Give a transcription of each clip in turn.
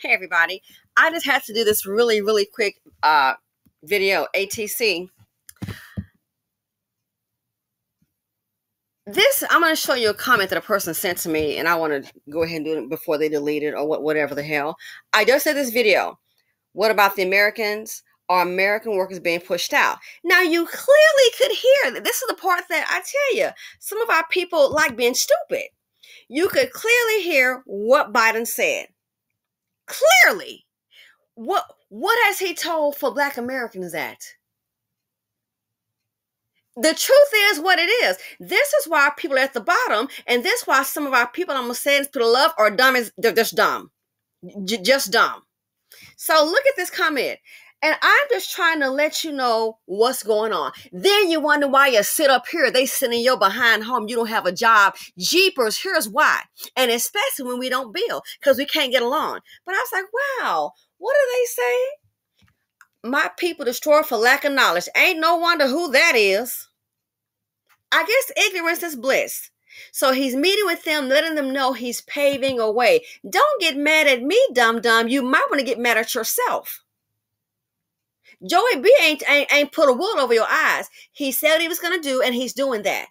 Hey everybody, I just had to do this really quick video, ATC. This, I'm going to show you a comment that a person sent to me, and I want to go ahead and do it before they delete it or whatever the hell. I just said this video. What about the Americans or American workers being pushed out? Now, you clearly could hear that. This is the part that I tell you, some of our people like being stupid. You could clearly hear what Biden said. Clearly. What has he told for Black Americans at? The truth is what it is. This is why people are at the bottom, and this is why some of our people, I'm gonna say this, people love are dumb. They're just dumb, just dumb. So look at this comment, and I'm just trying to let you know what's going on. Then you wonder why you sit up here. They sitting your behind home. You don't have a job. Jeepers, here's why, and especially when we don't build because we can't get along. But I was like, wow. What do they say? My people destroyed for lack of knowledge. Ain't no wonder who that is. I guess ignorance is bliss. So he's meeting with them, letting them know he's paving a way. Don't get mad at me, dum-dum. You might want to get mad at yourself. Joey B ain't put a wool over your eyes. He said what he was going to do, and he's doing that.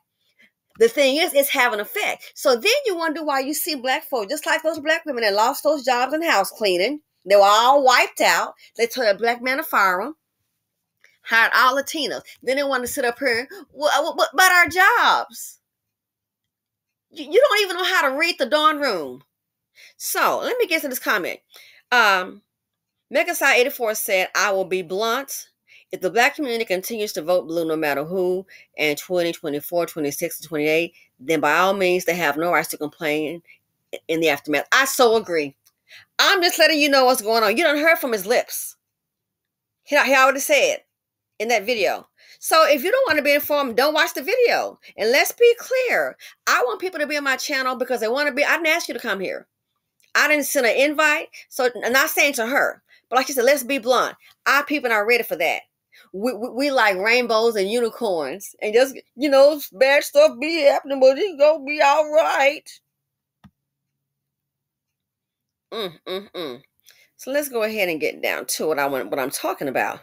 The thing is, it's having an effect. So then you wonder why you see Black folk, just like those Black women that lost those jobs in house cleaning. They were all wiped out. They told a Black man to fire them. Hired all Latinos. Then they want to sit up here. But our jobs. You don't even know how to read the darn room. So let me get to this comment. Megasci84 said, I will be blunt. If the Black community continues to vote blue no matter who in 2024, 26, and 28, then by all means, they have no rights to complain in the aftermath. I so agree. I'm just letting you know what's going on. You done heard from his lips. He already said in that video. So if you don't want to be informed, don't watch the video. And let's be clear. I want people to be on my channel because they want to be. I didn't ask you to come here. I didn't send an invite. So I'm not saying to her. But like you said, let's be blunt. Our people are ready for that. We like rainbows and unicorns. And just, bad stuff be happening, but it's going to be all right. So let's go ahead and get down to what I'm talking about.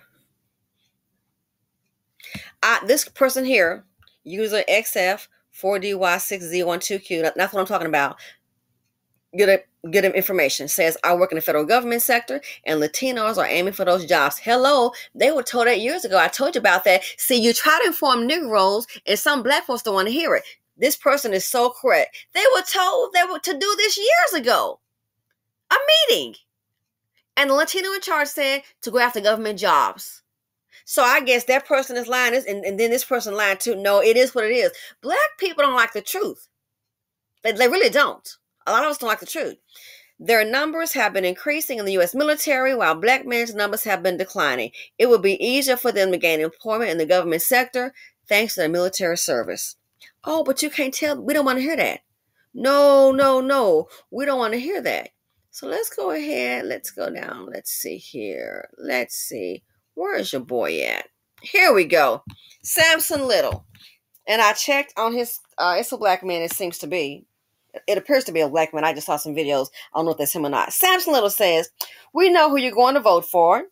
This person here, user XF4DY6Z12Q, that's what I'm talking about. Good information. Says, I work in the federal government sector and Latinos are aiming for those jobs. Hello, they were told that years ago. I told you about that. See, you try to inform Negroes and some Black folks don't want to hear it. This person is so correct. They were told they were to do this years ago. A meeting. And the Latino in charge said to go after government jobs. So I guess that person is lying, and then this person lying too. No, it is what it is. Black people don't like the truth. They really don't. A lot of us don't like the truth. Their numbers have been increasing in the U.S. military, while Black men's numbers have been declining. It will be easier for them to gain employment in the government sector thanks to their military service. Oh, but you can't tell. We don't want to hear that. No. We don't want to hear that. So let's go ahead. Let's go down. Let's see here. Let's see. Where is your boy at? Here we go. Samson Little. And I checked on his, it's a Black man, it seems to be. It appears to be a Black man. I just saw some videos. I don't know if that's him or not. Samson Little says, we know who you're going to vote for.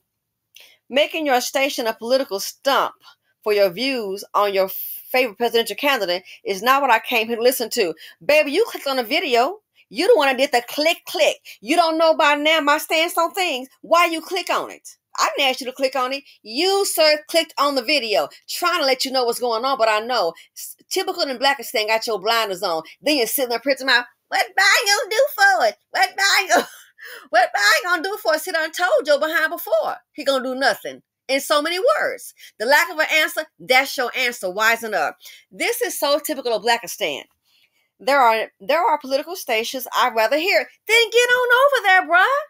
Making your station a political stump for your views on your favorite presidential candidate is not what I came here to listen to. Baby, you clicked on a video. You the one that did the click. You don't know by now my stance on things. Why you click on it? I didn't ask you to click on it. You, sir, clicked on the video, trying to let you know what's going on, but I know. Typical in Blackistan, got your blinders on. Then you're sitting there printing out, what Biden gonna do for it? What Biden gonna do for it? See, I told you behind before. He gonna do nothing. In so many words. The lack of an answer, that's your answer. Wisen up. This is so typical of Blackistan. There are political stations I'd rather hear. Then get on over there, bruh.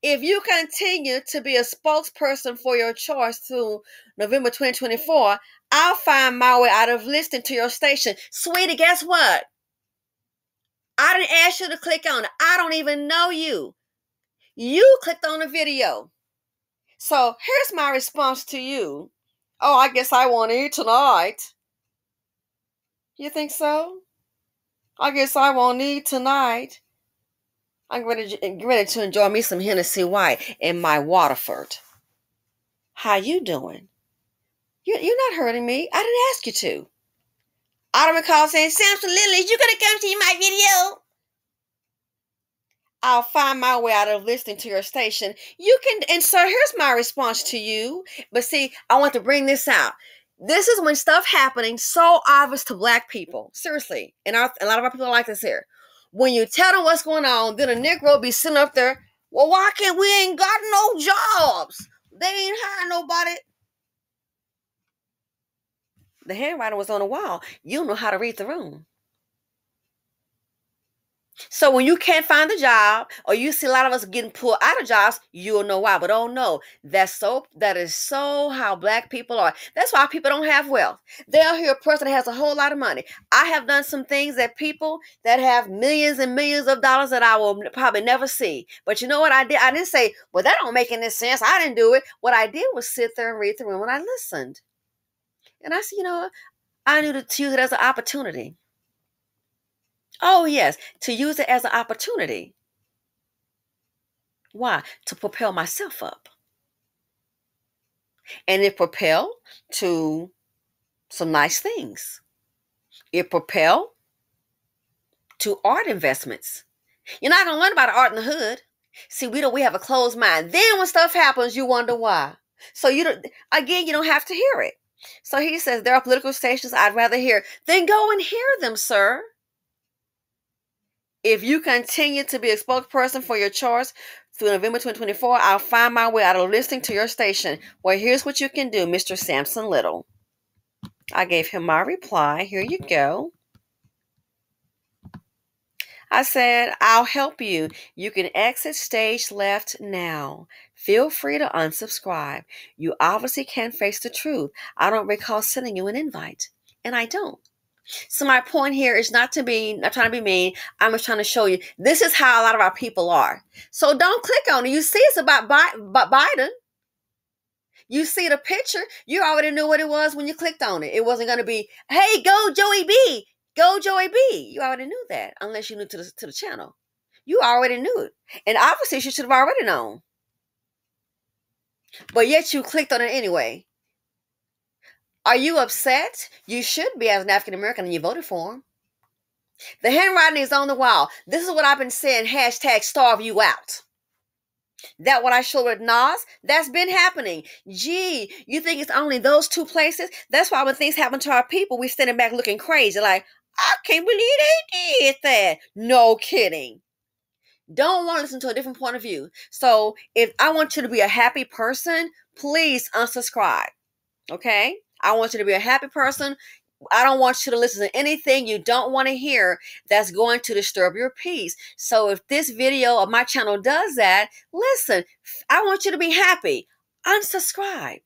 If you continue to be a spokesperson for your choice through November 2024, I'll find my way out of listening to your station. Sweetie, guess what? I didn't ask you to click on it. I don't even know you. You clicked on the video. So here's my response to you. Oh, I guess I want to eat tonight. You think so? I guess I won't eat tonight. I'm ready to enjoy me some Hennessy White in my Waterford. How you doing? You're not hurting me. I didn't ask you to. I don't recall saying, Samson Lily, you gonna come see my video? I'll find my way out of listening to your station. You can, and sir, here's my response to you. But see, I want to bring this out. This is when stuff happening so obvious to black people. Seriously. And a lot of our people are like this here. When you tell them what's going on, then a Negro be sitting up there, well, why can't we ain't got no jobs? They ain't hiring nobody. The handwriting was on the wall. You don't know how to read the room. So when you can't find a job, or you see a lot of us getting pulled out of jobs, you'll know why. But oh no, that is so how black people are. That's why people don't have wealth. They'll hear a person that has a whole lot of money. I have done some things that people that have millions and millions of dollars that I will probably never see. But you know what I did? I didn't say, well, that don't make any sense. I didn't do it. What I did was sit there and read the room, and I listened. And I said, I knew to use it as an opportunity. Oh, yes, to use it as an opportunity. Why? To propel myself up. And it propelled to some nice things. It propelled to art investments. You're not going to learn about art in the hood. See, we have a closed mind. Then when stuff happens, you wonder why. So you don't have to hear it. So he says, there are political stations I'd rather hear. Then go and hear them, sir. If you continue to be a spokesperson for your choice through November 2024, I'll find my way out of listening to your station. Well, here's what you can do, Mr. Samson Little. I gave him my reply. Here you go. I said, I'll help you. You can exit stage left now. Feel free to unsubscribe. You obviously can't face the truth. I don't recall sending you an invite. And I don't. So my point here is not trying to be mean. I'm just trying to show you this is how a lot of our people are. So don't click on it. You see it's about Biden. You see the picture. You already knew what it was when you clicked on it. It wasn't going to be, hey, go Joey B. Go Joey B. You already knew that unless you knew to the channel. You already knew it. And obviously you should have already known. But yet you clicked on it anyway. Are you upset? You should be as an African American and you voted for him. The handwriting is on the wall. This is what I've been saying, hashtag starve you out. That what I showed with Nas, that's been happening. Gee, you think it's only those two places? That's why when things happen to our people, we're standing back looking crazy like, I can't believe they did that. No kidding. Don't want to listen to a different point of view. So if I want you to be a happy person, please unsubscribe. Okay? I want you to be a happy person. I don't want you to listen to anything you don't want to hear that's going to disturb your peace. So if this video of my channel does that, listen, I want you to be happy. Unsubscribe.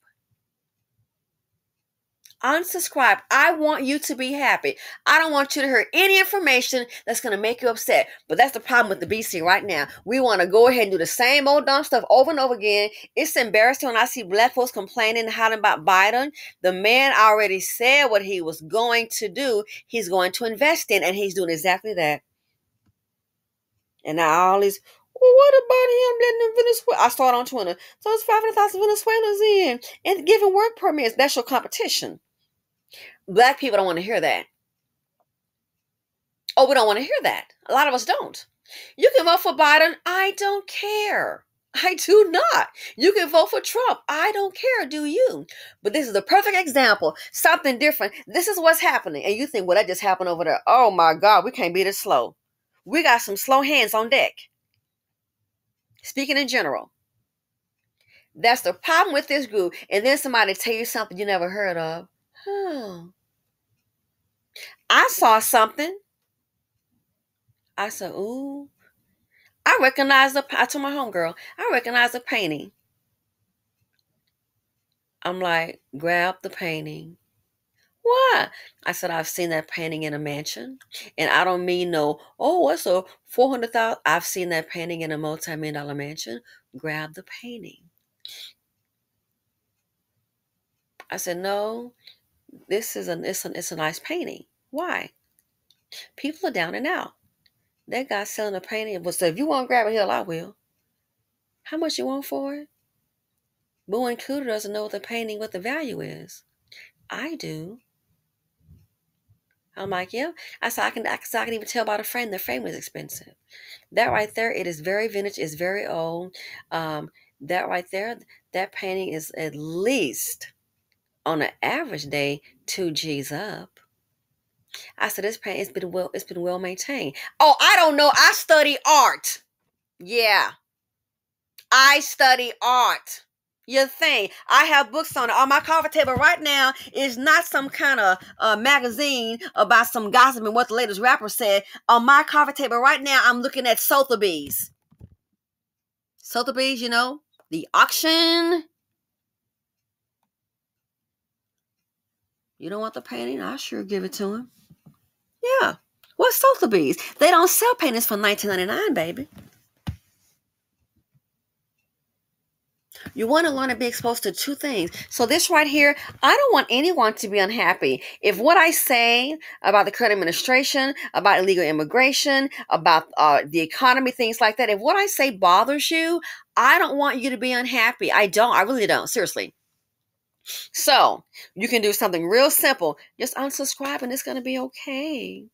Unsubscribe. I want you to be happy. I don't want you to hear any information that's going to make you upset. But that's the problem with the BC right now. We want to go ahead and do the same old dumb stuff over and over again. It's embarrassing when I see black folks complaining and howling about Biden. The man already said what he was going to do. He's going to invest in, and he's doing exactly that. And now all these, well, what about him letting Venezuela? I started on Twitter. So it's 500,000 Venezuelans in and giving work permits. That's your competition. Black people don't want to hear that. Oh, we don't want to hear that. A lot of us don't. You can vote for Biden. I don't care. I do not. You can vote for Trump. I don't care. Do you? But this is the perfect example. Something different. This is what's happening. And you think, well, that just happened over there. Oh my God, we can't be this slow. We got some slow hands on deck. Speaking in general. That's the problem with this group. And then somebody tell you something you never heard of. I saw something. I said, ooh. I told my homegirl, I recognize the painting. I'm like, grab the painting. Why? I said, I've seen that painting in a mansion. And I don't mean what's a 400,000? I've seen that painting in a multi-million-dollar mansion. Grab the painting. I said, no, it's a nice painting. Why? People are down and out. That guy selling a painting. Well, so if you want to grab it, hell, I will. How much you want for it? Boo and Cooter doesn't know what the painting, what the value is. I do. I'm like, yeah. I can even tell by the frame. The frame is expensive. That right there, it is very vintage. It's very old. That right there, that painting is at least on an average day 2 G's up. I said, this painting, it's been well maintained. Oh, I don't know. I study art. Yeah, I study art. You think I have books on it on my coffee table right now? Is not some kind of magazine about some gossip and what the latest rapper said. On my coffee table right now, I'm looking at Sotheby's. Sotheby's, the auction. You don't want the painting? I'll sure give it to him. Yeah. What's Sotheby's? They don't sell paintings for $19.99, baby. You want to learn to be exposed to two things. So this right here, I don't want anyone to be unhappy. If what I say about the current administration, about illegal immigration, about the economy, things like that, if what I say bothers you, I don't want you to be unhappy. I don't. I really don't. Seriously. So you can do something real simple. Just unsubscribe and it's going to be okay.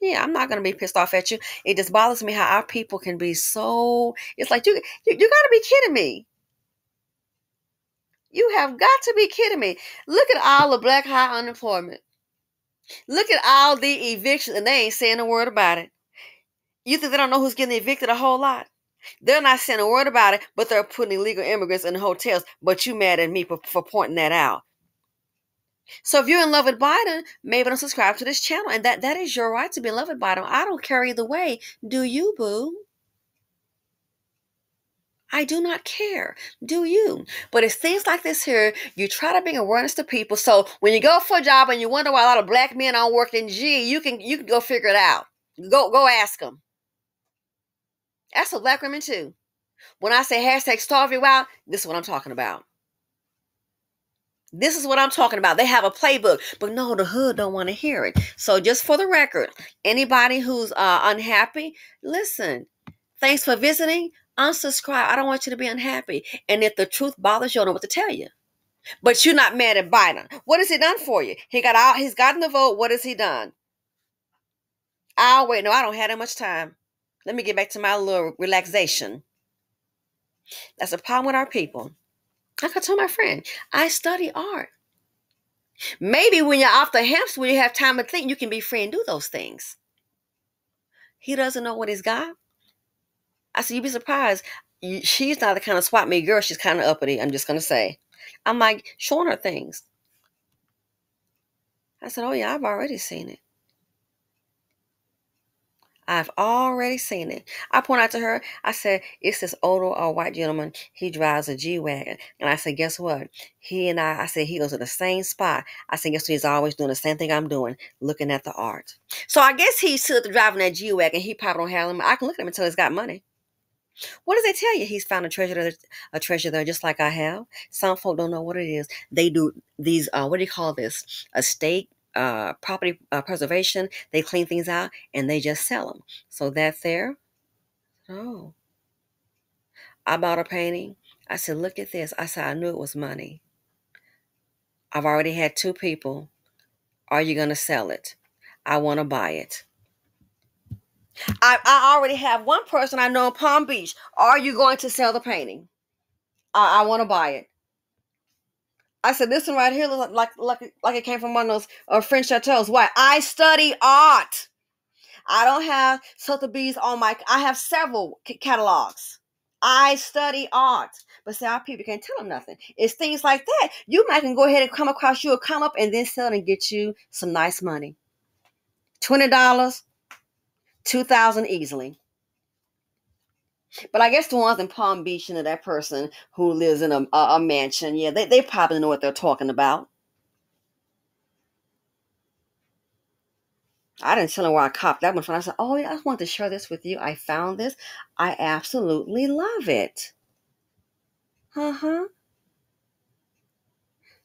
Yeah, I'm not going to be pissed off at you. It just bothers me how our people can be so... It's like, you got to be kidding me. You have got to be kidding me. Look at all the black high unemployment. Look at all the evictions, and they ain't saying a word about it. You think they don't know who's getting evicted a whole lot? They're not saying a word about it, but they're putting illegal immigrants in hotels. But you mad at me for pointing that out. So if you're in love with Biden, maybe don't subscribe to this channel. And that is your right to be in love with Biden. I don't care either way. Do you, boo? I do not care. Do you? But it's things like this here. You try to bring awareness to people. So when you go for a job and you wonder why a lot of black men aren't working, you can go figure it out. Go ask them. Ask the black women too. When I say hashtag starve you out, this is what I'm talking about. This is what I'm talking about. They have a playbook, but no, the hood don't want to hear it. So just for the record, anybody who's unhappy, listen. Thanks for visiting. Unsubscribe. I don't want you to be unhappy. And if the truth bothers you, I don't know what to tell you. But you're not mad at Biden. What has he done for you? He's gotten the vote. What has he done? I'll wait. No, I don't have that much time. Let me get back to my little relaxation. That's a problem with our people. Like I told my friend, I study art. Maybe when you're off the hamster, when you have time to think, you can be free and do those things. He doesn't know what he's got. I said, you'd be surprised. She's not the kind of swap me girl. She's kind of uppity, I'm just going to say. I'm like showing her things. I said, oh yeah, I've already seen it. I've already seen it. I point out to her, I said, it's this older white gentleman. He drives a G-Wagon. And I said, guess what? I said, he goes to the same spot. I said, guess what? He's always doing the same thing I'm doing, looking at the art. So I guess he's still driving that G-Wagon. He probably don't have him. I can look at him until he's got money. What does they tell you? He's found a treasure there just like I have. Some folk don't know what it is. They do these, what do you call this? Estate property preservation. They clean things out and they just sell them. So that there. Oh, I bought a painting. I said, look at this. I said, I knew it was money. I've already had 2 people. Are you going to sell it? I want to buy it. I already have one person I know in Palm Beach. Are you going to sell the painting? I want to buy it. I said, this one right here looks like it came from one of those French chateaus. Why? I study art. I don't have Sotheby's on I have several catalogs. I study art. But see, our people can't tell them nothing. It's things like that. You might can go ahead and come across you a come up and then sell it and get you some nice money. $20, $2,000 easily. But I guess the ones in Palm Beach, that person who lives in a mansion, yeah, they probably know what they're talking about. I didn't tell him where I copped that one from. I said, oh, yeah, I want to share this with you. I found this. I absolutely love it. Uh-huh.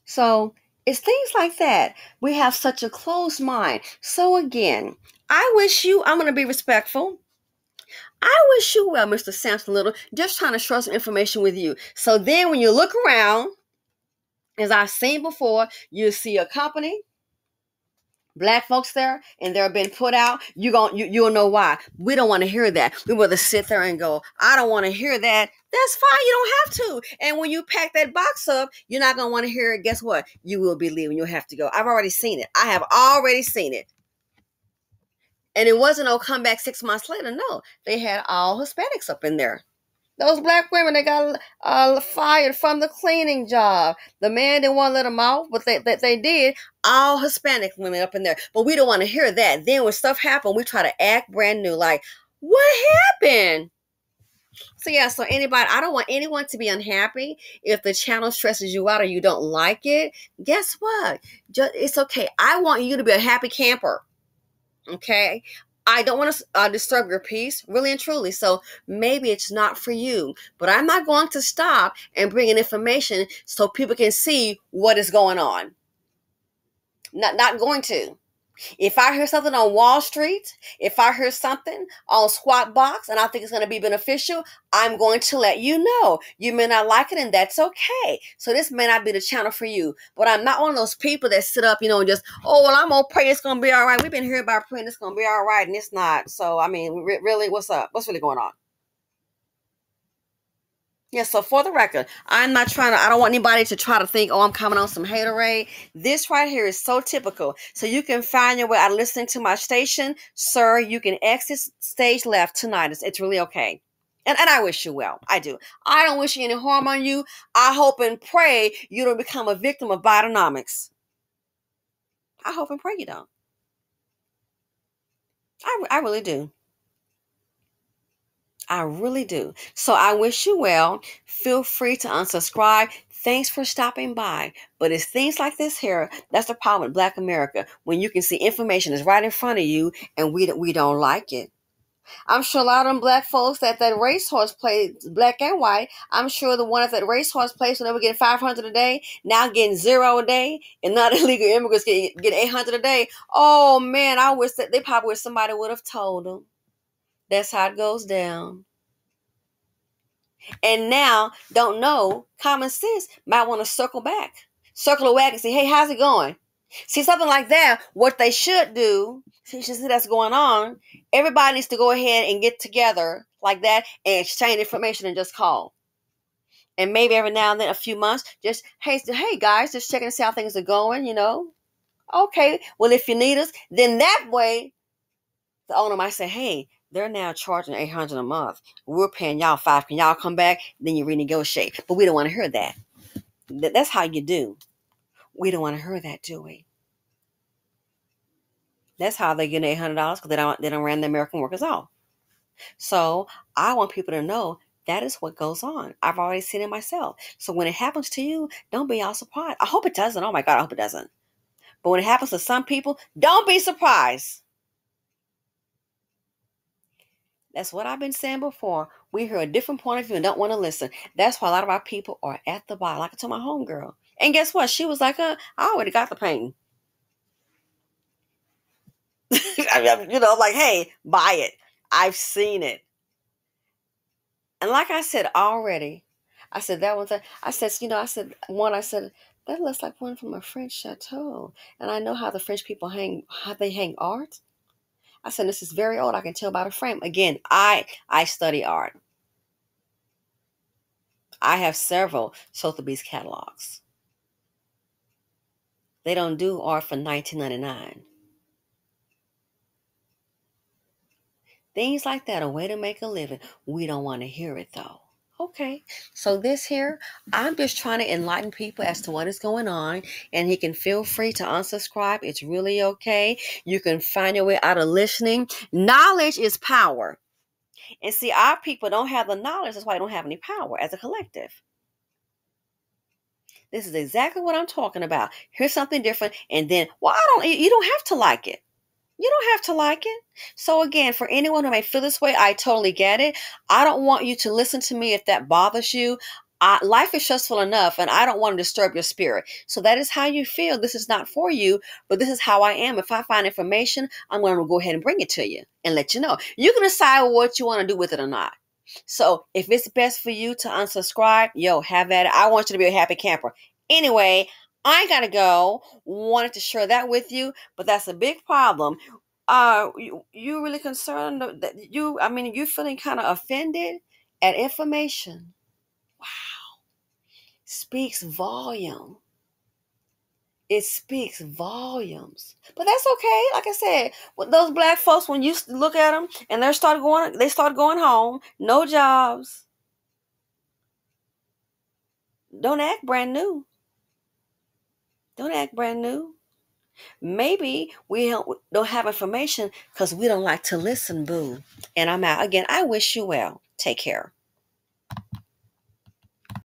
So it's things like that. We have such a closed mind. So again, I'm going to be respectful. I wish you well, Mr. Sampson Little, just trying to share some information with you. So then when you look around, as I've seen before, you see a company, black folks there, and they're being put out. You'll know why. We don't want to hear that. We rather sit there and go, I don't want to hear that. That's fine. You don't have to. And when you pack that box up, you're not going to want to hear it. Guess what? You will be leaving. You'll have to go. I've already seen it. I have already seen it. And it wasn't no comeback 6 months later. No, they had all Hispanics up in there. Those black women, they got fired from the cleaning job. The man didn't want to let them out, but they did. All Hispanic women up in there. But we don't want to hear that. Then when stuff happened, we try to act brand new. Like, what happened? So yeah, so I don't want anyone to be unhappy. If the channel stresses you out or you don't like it, guess what? It's okay. I want you to be a happy camper. Okay? I don't want to disturb your peace, really and truly. So maybe it's not for you. But I'm not going to stop and bring in information so people can see what is going on. Not going to. If I hear something on Wall Street, if I hear something on Squawk Box and I think it's going to be beneficial, I'm going to let you know. You may not like it, and that's okay. So this may not be the channel for you. But I'm not one of those people that sit up, and just, oh, well, I'm going to pray it's going to be all right. We've been hearing about praying it's going to be all right, and it's not. So, I mean, really, what's up? What's really going on? Yeah, so for the record, I don't want anybody to try to think, oh, I'm coming on some haterade. This right here is so typical. So you can find your way out of listening to my station. Sir, you can exit stage left tonight. It's really okay. And I wish you well. I do. I don't wish any harm on you. I hope and pray you don't become a victim of Bidenomics. I hope and pray you don't. I really do. I really do. So I wish you well. Feel free to unsubscribe. Thanks for stopping by. But it's things like this here that's the problem with Black America. When you can see information is right in front of you and we don't like it. I'm sure a lot of them black folks that racehorse played, black and white, I'm sure the one at that racehorse place when they were getting 500 a day, now getting 0 a day, and not illegal immigrants getting 800 a day. Oh man, I wish that they probably wish somebody would have told them. That's how it goes down. And now, don't know, common sense, might want to circle the wagon and say, hey, how's it going? See, something like that, what they should do, since you see that's going on, everybody needs to go ahead and get together like that and exchange information and just call. And maybe every now and then, a few months, just, hey guys, just checking to see how things are going, Okay, well, if you need us, then that way, the owner might say, hey, they're now charging $800 a month. We're paying y'all $500. Can y'all come back? Then you renegotiate. But we don't want to hear that. That's how you do. We don't want to hear that, do we? That's how they get $800 because they don't ran the American workers off. So I want people to know that is what goes on. I've already seen it myself. So when it happens to you, don't be all surprised. I hope it doesn't. Oh my God, I hope it doesn't. But when it happens to some people, don't be surprised. That's what I've been saying before. We hear a different point of view and don't want to listen. That's why a lot of our people are at the bottom. Like I told my homegirl. And guess what? She was like, I already got the pain. Like, hey, buy it. I've seen it. And like I said already, I said that one thing. I said, that looks like one from a French chateau. And I know how the French people how they hang art. I said, this is very old. I can tell by the frame. Again, I study art. I have several Sotheby's catalogs. They don't do art for $19.99. Things like that, a way to make a living. We don't want to hear it though. Okay, so this here, I'm just trying to enlighten people as to what is going on, and he can feel free to unsubscribe. It's really okay. You can find your way out of listening. Knowledge is power. And see, our people don't have the knowledge. That's why they don't have any power as a collective. This is exactly what I'm talking about. Here's something different, and then, you don't have to like it. You don't have to like it. So again, for anyone who may feel this way, I totally get it. I don't want you to listen to me if that bothers you. Life is stressful enough, and I don't want to disturb your spirit. So that is how you feel. This is not for you, but this is how I am. If I find information, I'm going to go ahead and bring it to you and let you know. You can decide what you want to do with it or not. So if it's best for you to unsubscribe, yo, have at it. I want you to be a happy camper. Anyway, I gotta go. Wanted to share that with you, but that's a big problem. You really concerned that you feeling kind of offended at information? Speaks volume. It speaks volumes. But that's okay. Like I said, with those black folks, when you look at them and they start going home, no jobs. Don't act brand new. Don't act brand new. Maybe we don't have information because we don't like to listen, boo. And I'm out. Again, I wish you well. Take care.